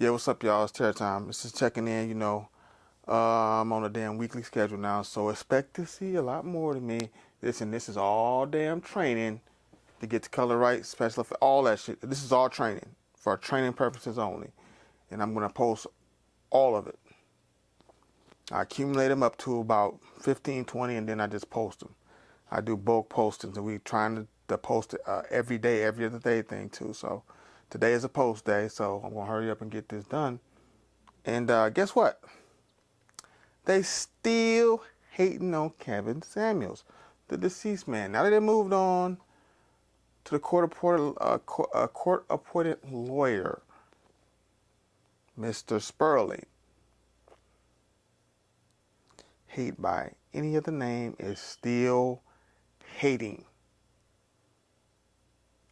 Yeah, what's up, y'all? It's Terror Time. This is checking in, I'm on a damn weekly schedule now, so expect to see a lot more of me. This is all damn training to get the color right, special effects, all that shit. This is all training for training purposes only. And I'm going to post all of it. I accumulate them up to about 15, 20, and then I just post them. I do bulk postings, and we trying to post it every day, every other day thing too. So today is a post day, so I'm going to hurry up and get this done. And guess what? They still hating on Kevin Samuels, the deceased man. Now that they moved on to the court-appointed lawyer, Mr. Sperling, hate by any other name is still hating.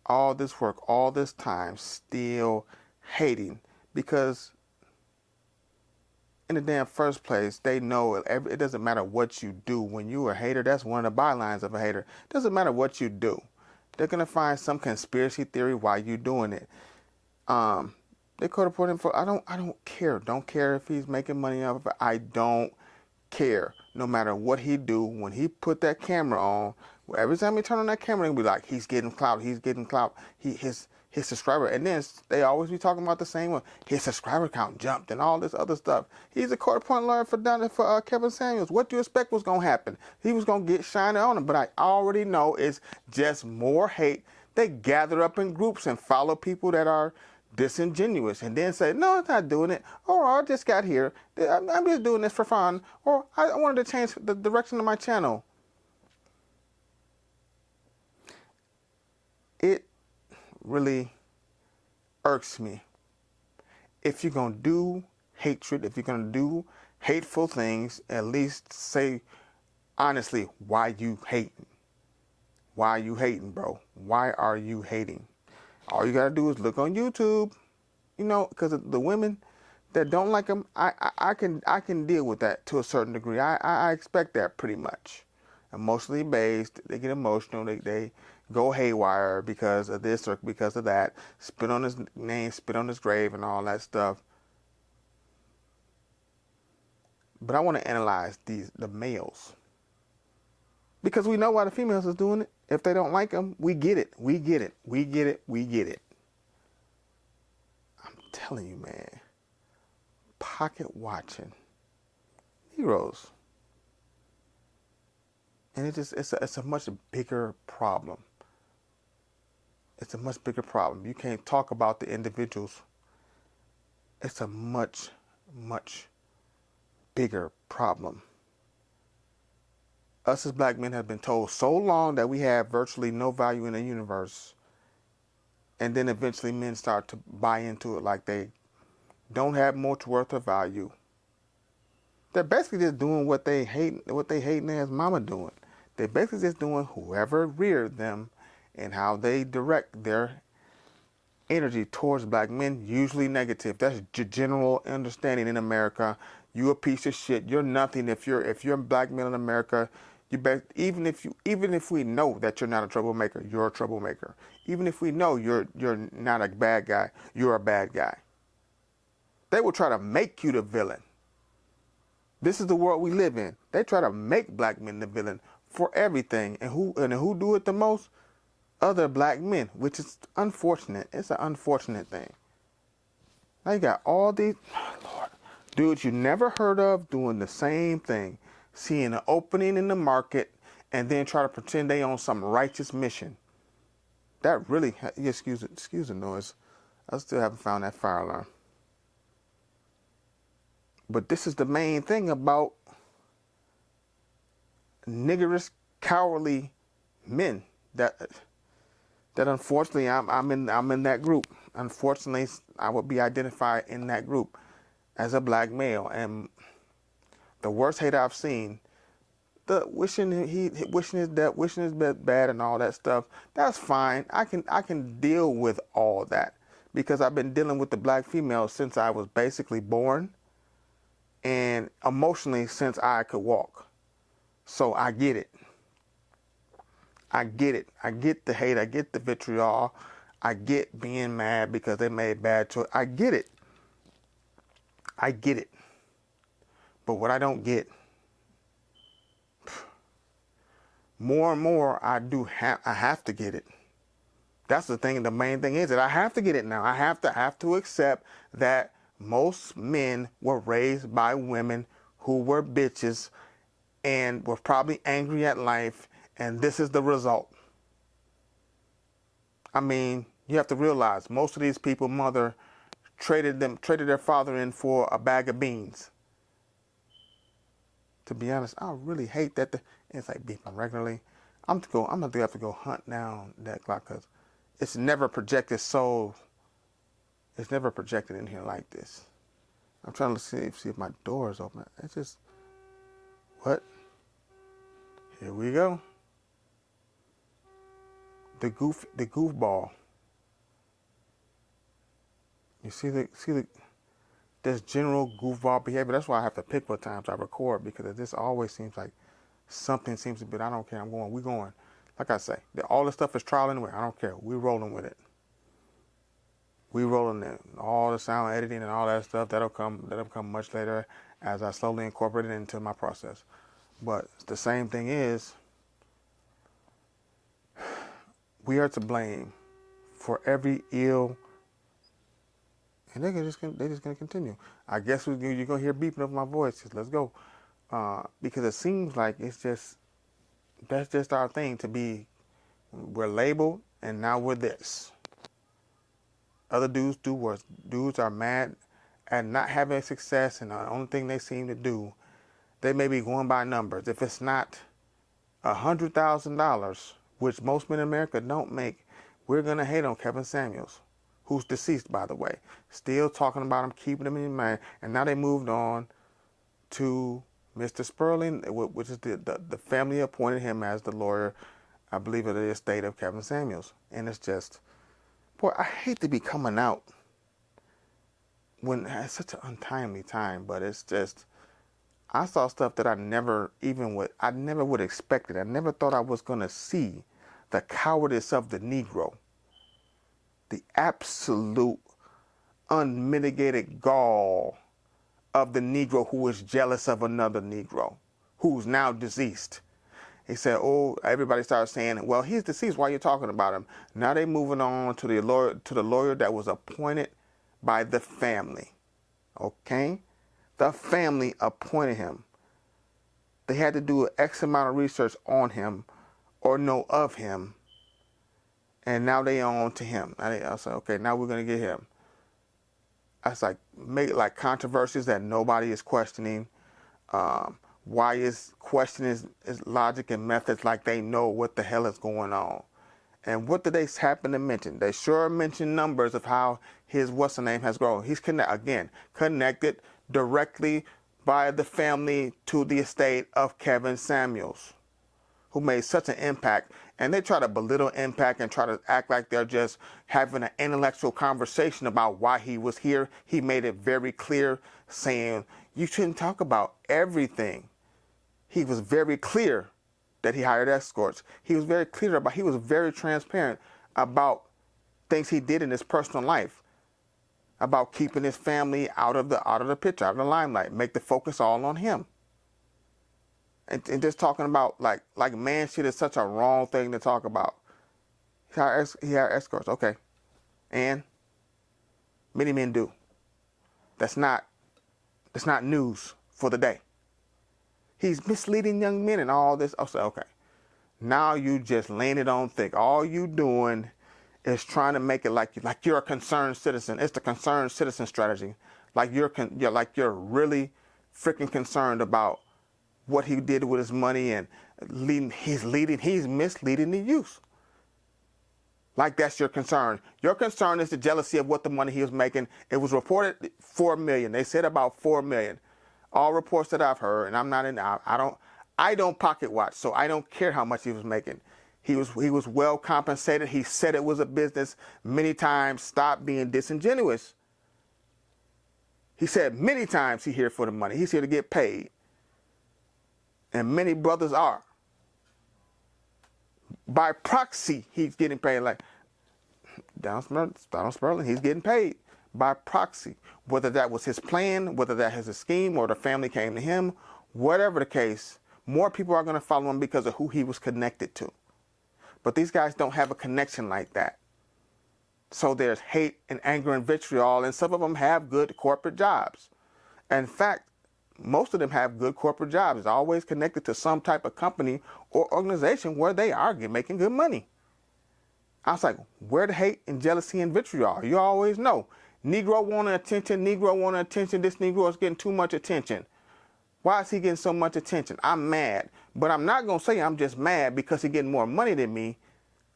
All this work, all this time, still hating because in the damn first place, they know it doesn't matter what you do. When you're a hater, that's one of the bylines of a hater. It doesn't matter what you do. They're going to find some conspiracy theory why you're doing it. They could have put him for, I don't care. Don't care if he's making money off of it. I don't care. No matter what he do, when he put that camera on, every time he turn on that camera, he'll be like, he's getting clout, he's getting clout. His subscriber, and then they always be talking about the same one. His subscriber count jumped and all this other stuff. He's a court-appointed lawyer for Kevin Samuels. What do you expect was gonna happen? He was gonna get shiny on him, but I already know it's just more hate. They gather up in groups and follow people that are disingenuous, and then say, "No, I'm not doing it," or "I just got here. I'm just doing this for fun," or "I wanted to change the direction of my channel." It really irks me. If you're going to do hatred, if you're going to do hateful things, at least say honestly why you hating. Why are you hating, bro? Why are you hating? All you got to do is look on YouTube, because the women that don't like him, I can deal with that to a certain degree. I expect that pretty much. Emotionally based, they get emotional, they go haywire because of this or because of that, spit on his name, spit on his grave and all that stuff. But I want to analyze the males, because we know why the females is doing it. If they don't like them, we get it. We get it. We get it. We get it. I'm telling you, man. Pocket watching Negroes. And it's a much bigger problem. It's a much bigger problem. You can't talk about the individuals. It's a much, much bigger problem. Us as black men have been told so long that we have virtually no value in the universe. And then eventually men start to buy into it like they don't have much worth or value. They're basically just doing what they hate as mama doing. They're basically just doing whoever reared them and how they direct their energy towards black men, usually negative. That's general understanding in America. You a piece of shit. You're nothing if you're a black male in America. Even if we know that you're not a troublemaker, you're a troublemaker. Even if we know you're not a bad guy, you're a bad guy. They will try to make you the villain. This is the world we live in. They try to make black men the villain for everything. And who do it the most? Other black men, which is unfortunate. It's an unfortunate thing. Now you got all these dudes you never heard of doing the same thing, seeing an opening in the market, and then try to pretend they on some righteous mission. That really, excuse the noise. I still haven't found that fire alarm. But this is the main thing about niggerish, cowardly men that unfortunately I'm in that group. Unfortunately, I would be identified in that group as a black male. And the worst hate I've seen, the wishing his death, wishing his bad and all that stuff, that's fine. I can deal with all that because I've been dealing with the black female since I was basically born, and emotionally since I could walk. So I get it. I get it. I get the hate. I get the vitriol. I get being mad because they made bad choice. I get it. I get it. But what I don't get, more and more I have to get it. That's the thing. The main thing is that I have to get it now. I have to accept that most men were raised by women who were bitches and were probably angry at life, and this is the result. I mean, you have to realize most of these people, mother traded their father in for a bag of beans. To be honest, I really hate that it's like beeping regularly. I'm gonna have to go hunt down that clock because it's never projected it's never projected in here like this. I'm trying to see if my door is open. It's just, what? Here we go. The goofball. You see this general goofball behavior. That's why I have to pick what times I record, because this always seems like something seems to be. I don't care. We going. Like I say, all this stuff is trial anyway. I don't care. We rolling with it. We rolling it. All the sound editing and all that stuff that'll come much later as I slowly incorporate it into my process. But the same thing is, we are to blame for every ill. And they're just gonna continue. I guess you're gonna hear beeping of my voice. Just let's go, because it seems like that's just our thing to be. We're labeled, and now we're this. Other dudes do worse. Dudes are mad at not having success, and the only thing they seem to do, they may be going by numbers. If it's not $100,000, which most men in America don't make, we're gonna hate on Kevin Samuels, who's deceased, by the way. Still talking about him, keeping him in mind. And now they moved on to Mr. Sperling, which is the family appointed him as the lawyer, I believe, of the estate of Kevin Samuels. And it's just, boy, I hate to be coming out when it's such an untimely time, but it's just, I saw stuff that I never would expect it. I never thought I was going to see the cowardice of the Negro. The absolute unmitigated gall of the Negro who is jealous of another Negro who's now deceased. He said, oh, everybody started saying, well, he's deceased. Why are you talking about him? Now they're moving on to the lawyer that was appointed by the family. Okay? The family appointed him. They had to do an X amount of research on him or know of him. And now they on to him. I said, okay, now we're going to get him. That's make controversies that nobody is questioning. Why is questioning his logic and methods like they know what the hell is going on? And what do they happen to mention? They sure mention numbers of how his what's-the-name has grown. He's connected directly by the family to the estate of Kevin Samuels, who made such an impact. And they try to belittle impact and try to act like they're just having an intellectual conversation about why he was here. He made it very clear, saying you shouldn't talk about everything. He was very clear that he hired escorts. He was very transparent about things he did in his personal life, about keeping his family out of the picture, out of the limelight, make the focus all on him. And just talking about like man shit is such a wrong thing to talk about. He hired escorts, okay. And many men do. That's not news for the day. He's misleading young men and all this. I'll say, okay. Now you just laying it on thick. All you doing is trying to make it like you're a concerned citizen. It's the concerned citizen strategy. Like you're really freaking concerned about what he did with his money, and he's misleading the youth. Like that's your concern. Your concern is the jealousy of what the money he was making. It was reported $4 million. They said about $4 million. All reports that I've heard, and I'm not in. I don't pocket watch, so I don't care how much he was making. He was well compensated. He said it was a business many times. Stop being disingenuous. He said many times he's here for the money. He's here to get paid. And many brothers are. By proxy, he's getting paid. Like Donald Sperling, he's getting paid by proxy. Whether that was his plan, whether that was his scheme, or the family came to him, whatever the case, more people are going to follow him because of who he was connected to. But these guys don't have a connection like that. So there's hate and anger and vitriol, and some of them have good corporate jobs. In fact, most of them have good corporate jobs. It's always connected to some type of company or organization where they are making good money. I was like, where the hate and jealousy and vitriol? You always know. Negro wanting attention, Negro wanting attention, this Negro is getting too much attention. Why is he getting so much attention? I'm mad. But I'm not going to say I'm just mad because he's getting more money than me.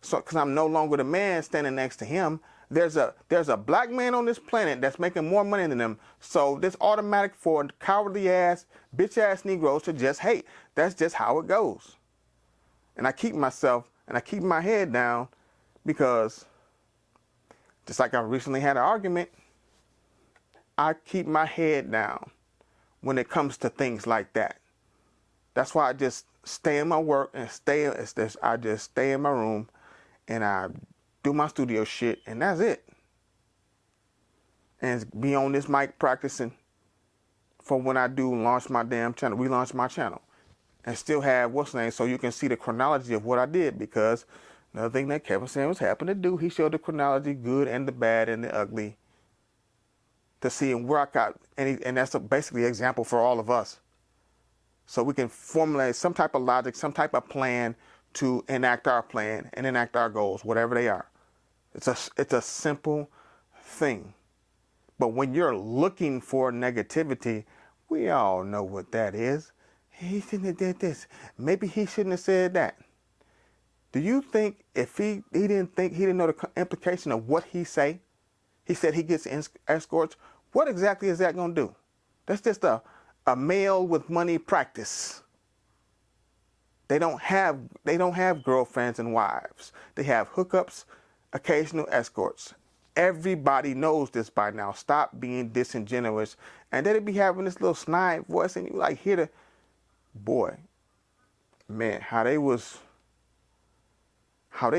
So, because I'm no longer the man standing next to him. There's a black man on this planet that's making more money than him. So this automatic for cowardly ass, bitch ass Negroes to just hate. That's just how it goes. And I keep myself and I keep my head down because just like I recently had an argument, I keep my head down when it comes to things like that. That's why I just stay in my work and I just stay in my room and I do my studio shit, and that's it. And be on this mic practicing for when I do launch my damn channel, relaunch my channel, and still have what's name so you can see the chronology of what I did. Because another thing that Kevin Samuels happened to do, he showed the chronology, good and the bad and the ugly, to see where I got, and that's basically an example for all of us. So we can formulate some type of logic, some type of plan to enact our plan and enact our goals, whatever they are. It's a simple thing. But when you're looking for negativity, we all know what that is. He shouldn't have did this. Maybe he shouldn't have said that. Do you think if he didn't know the implication of what he say? He said he gets escorts. What exactly is that going to do? That's just a male with money practice. They don't have girlfriends and wives. They have hookups, occasional escorts. Everybody knows this by now. Stop being disingenuous. And then they be having this little snide voice, and you like hear the boy, man, how they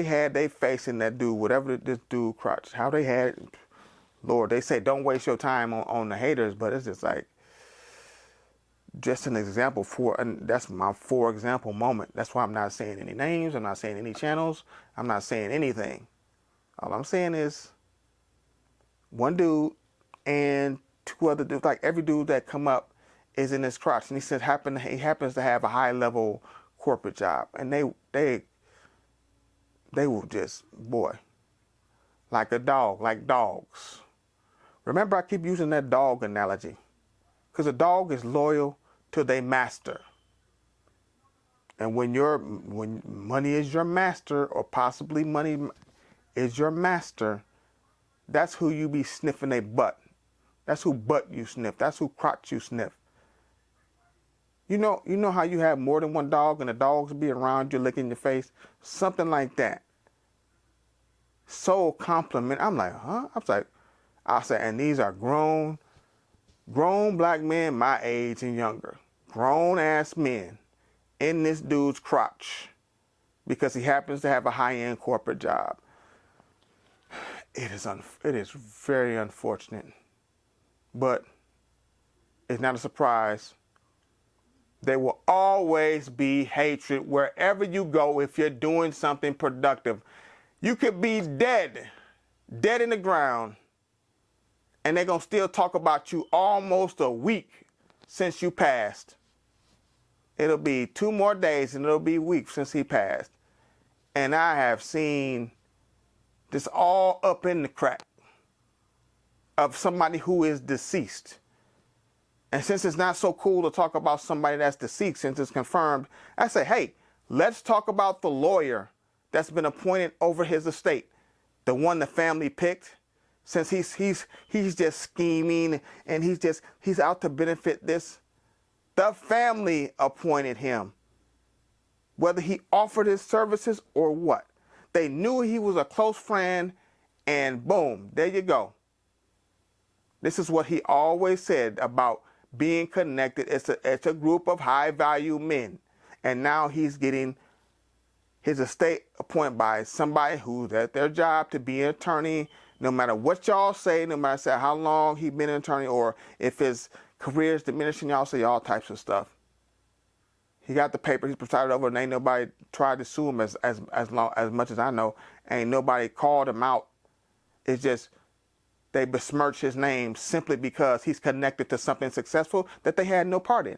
had they face in that dude, whatever this dude crotch, how they had, Lord, they say don't waste your time on the haters, but it's just like, just an example and that's my for example moment. That's why I'm not saying any names. I'm not saying any channels. I'm not saying anything. All I'm saying is one dude and two other dudes, like every dude that come up is in his crotch. And he said he happens to have a high level corporate job. And they will just, boy, like a dog, like dogs. Remember, I keep using that dog analogy because a dog is loyal to their master. And when money is your master, or possibly money is your master, that's who you be sniffing their butt. That's who butt you sniff. That's who crotch you sniff. You know how you have more than one dog and the dogs be around you licking your face? Something like that. So compliment. I'm like, huh? I say, and these are grown black men my age and younger. Grown ass men in this dude's crotch because he happens to have a high-end corporate job. It is very unfortunate, but it's not a surprise. There will always be hatred wherever you go if you're doing something productive. You could be dead in the ground, and they're going to still talk about you almost a week since you passed. It'll be 2 more days and it'll be weeks since he passed. And I have seen this all up in the crack of somebody who is deceased. And since it's not so cool to talk about somebody that's deceased, since it's confirmed, I say, hey, let's talk about the lawyer that's been appointed over his estate, the one the family picked. Since he's just scheming and he's out to benefit this, the family appointed him. Whether he offered his services or what, they knew he was a close friend, and boom, there you go. This is what he always said about being connected. It's a group of high value men, and now he's getting his estate appointed by somebody who's at their job to be an attorney, No matter what y'all say, no matter say how long he been an attorney or if his career is diminishing, y'all say all types of stuff. He got the paper, he's presided over, and ain't nobody tried to sue him as much as I know. Ain't nobody called him out. It's just they besmirch his name simply because he's connected to something successful that they had no part in.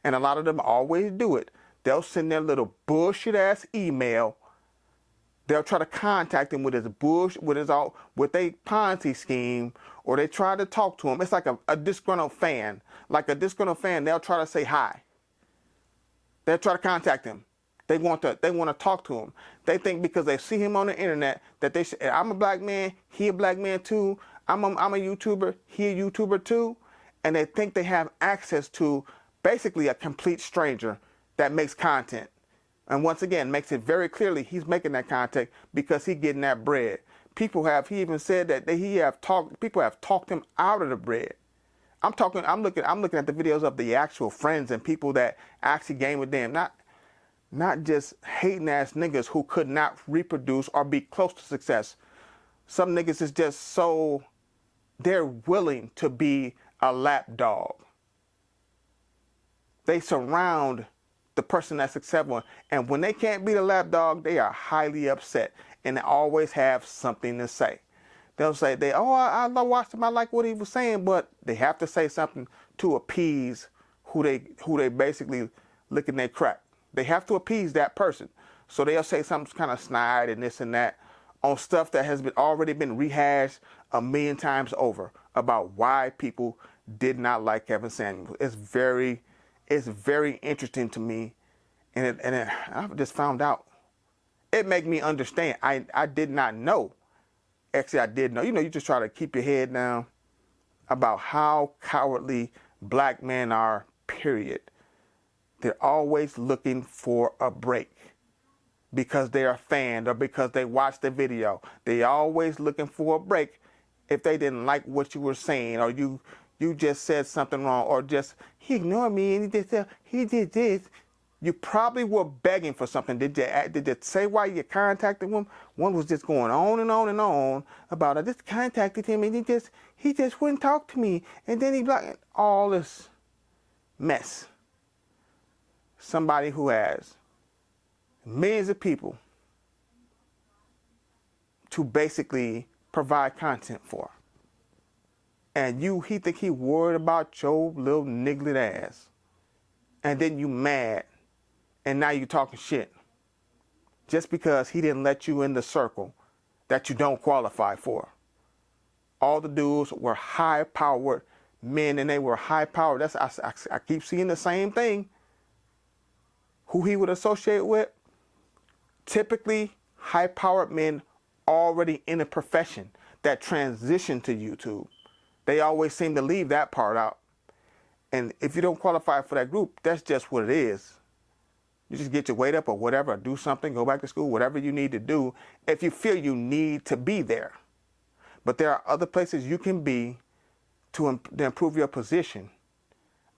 And a lot of them always do it. They'll send their little bullshit ass email. They'll try to contact him with his with a Ponzi scheme, or they try to talk to him. It's like a disgruntled fan. Like a disgruntled fan, they'll try to say hi. They'll try to contact him. They want to talk to him. They think because they see him on the internet that they should, I'm a black man, he a black man too. I'm a YouTuber, he a YouTuber too. And they think they have access to basically a complete stranger that makes content. And once again, makes it very clearly he's making that content because he's getting that bread. He even said that people have talked him out of the bread. I'm looking at the videos of the actual friends and people that actually game with them. Not just hating ass niggas who could not reproduce or be close to success. Some niggas is just so, they're willing to be a lapdog. They surround the person that's successful, and when they can't be the lapdog, they are highly upset, and they always have something to say. They'll say, I watched him, I like what he was saying, but they have to say something to appease who they basically licking their crack. They have to appease that person. So they'll say something kind of snide and this and that on stuff that has already been rehashed a million times over about why people did not like Kevin Samuels. It's very interesting to me, and I just found out. It made me understand. I did not know. Actually, I did know. You just try to keep your head down about how cowardly black men are, period. They're always looking for a break because they're a fan or because they watched the video. They always looking for a break if they didn't like what you were saying, or you just said something wrong, or just he ignored me and he did this. You probably were begging for something. Did you say why you contacted him? One was just going on and on and on about, I just contacted him and he just wouldn't talk to me, and then he blocked all this mess. Somebody who has millions of people to basically provide content for, and he think he worried about your little nigglet ass, and then you mad, and now you talking shit just because he didn't let you in the circle that you don't qualify for. All the dudes were high-powered men, and they were high-powered. I keep seeing the same thing. Who he would associate with? Typically high-powered men already in a profession that transition to YouTube. They always seem to leave that part out. And if you don't qualify for that group, that's just what it is. You just get your weight up or whatever, do something, go back to school, whatever you need to do if you feel you need to be there. But there are other places you can be to improve your position.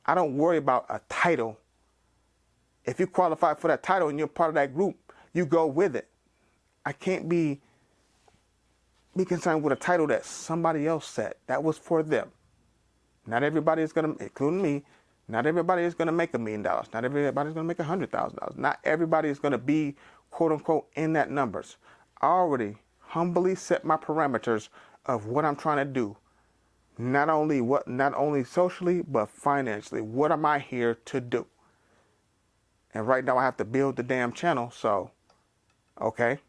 I don't worry about a title. If you qualify for that title and you're part of that group, you go with it. I can't be concerned with a title that somebody else set. That was for them. Not everybody is going to, including me, not everybody is going to make $1 million. Not everybody is going to make $100,000. Not everybody is going to be, quote unquote, in that numbers. I already humbly set my parameters of what I'm trying to do. Not only socially, but financially. What am I here to do? And right now I have to build the damn channel, so, okay.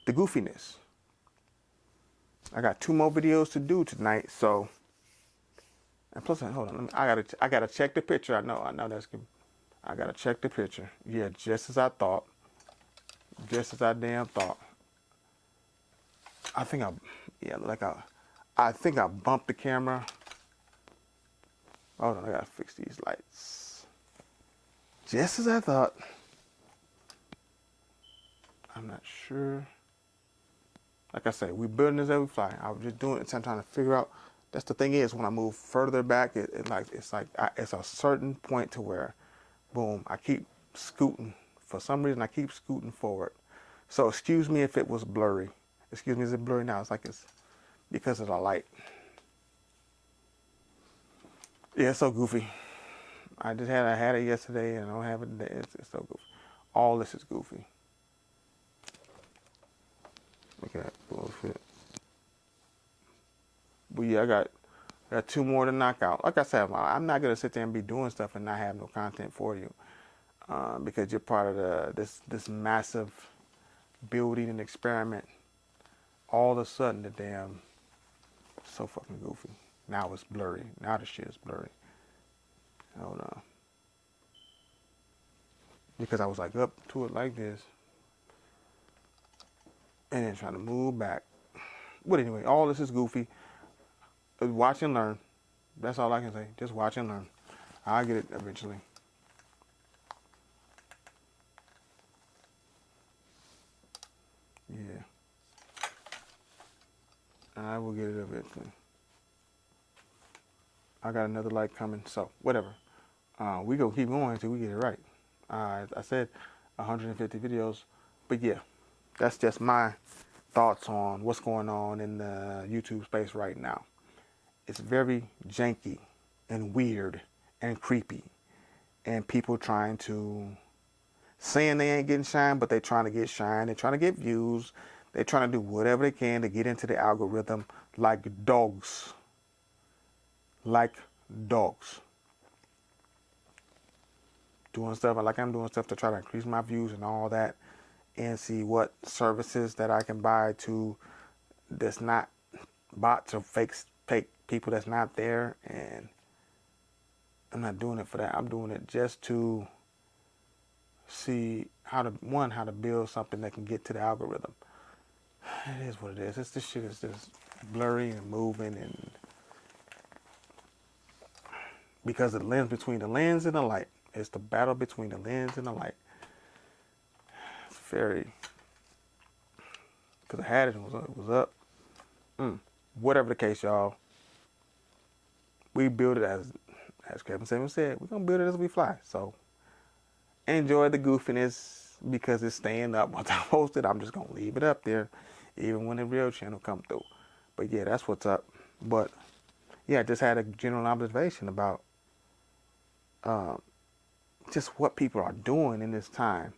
The goofiness. I got 2 more videos to do tonight, so. And plus, hold on, I gotta check the picture. I know that's good. I gotta check the picture. Yeah, just as I thought. Just as I damn thought. I think I bumped the camera. Hold on, I gotta fix these lights. Just as I thought. I'm not sure. Like I say, we building this every fly. I was just doing it. So I'm trying to figure out. That's the thing is, when I move further back, it's a certain point to where, boom, I keep scooting. For some reason, I keep scooting forward. So excuse me if it was blurry. Excuse me, is it blurry now? It's like it's because of the light. Yeah, it's so goofy. I had it yesterday and I don't have it today. It's so goofy. All this is goofy. Look at that bullshit. But yeah, I got 2 more to knock out. Like I said, I'm not gonna sit there and be doing stuff and not have no content for you, because you're part of this massive building and experiment. All of a sudden, the damn so fucking goofy. Now it's blurry. Now the shit is blurry. Hold on. Because I was like up to it like this, and then trying to move back. But anyway, all this is goofy. Watch and learn. That's all I can say. Just watch and learn. I'll get it eventually. Yeah. I will get it eventually. I got another light coming, so whatever. We gonna keep going until we get it right. I said 150 videos, but yeah, that's just my thoughts on what's going on in the YouTube space right now. It's very janky and weird and creepy, and people trying to saying they ain't getting shine, but they trying to get shine. They're trying to get views. They're trying to do whatever they can to get into the algorithm like dogs. Like dogs. Doing stuff like I'm doing stuff to try to increase my views and all that, and see what services that I can buy to that's not bots or fake people that's not there. And I'm not doing it for that. I'm doing it just to see how to build something that can get to the algorithm. It is what it is. This shit is just blurry and moving, and because the lens between the lens and the light, it's the battle between the lens and the light. It's very, because I had it, it was up. Whatever the case, y'all, we build it as Kevin Samuel said, we're gonna build it as we fly. So enjoy the goofiness, because it's staying up. Once I post it, I'm just gonna leave it up there, even when the real channel come through. But yeah, that's what's up. But yeah, I just had a general observation about just what people are doing in this time.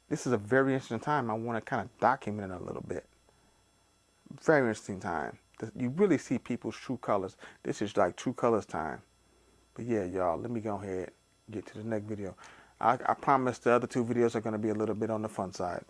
This is a very interesting time. I want to kind of document it a little bit. Very interesting time. You really see people's true colors. This is like true colors time. But yeah, y'all, let me go ahead and get to the next video. I promise the other 2 videos are going to be a little bit on the fun side.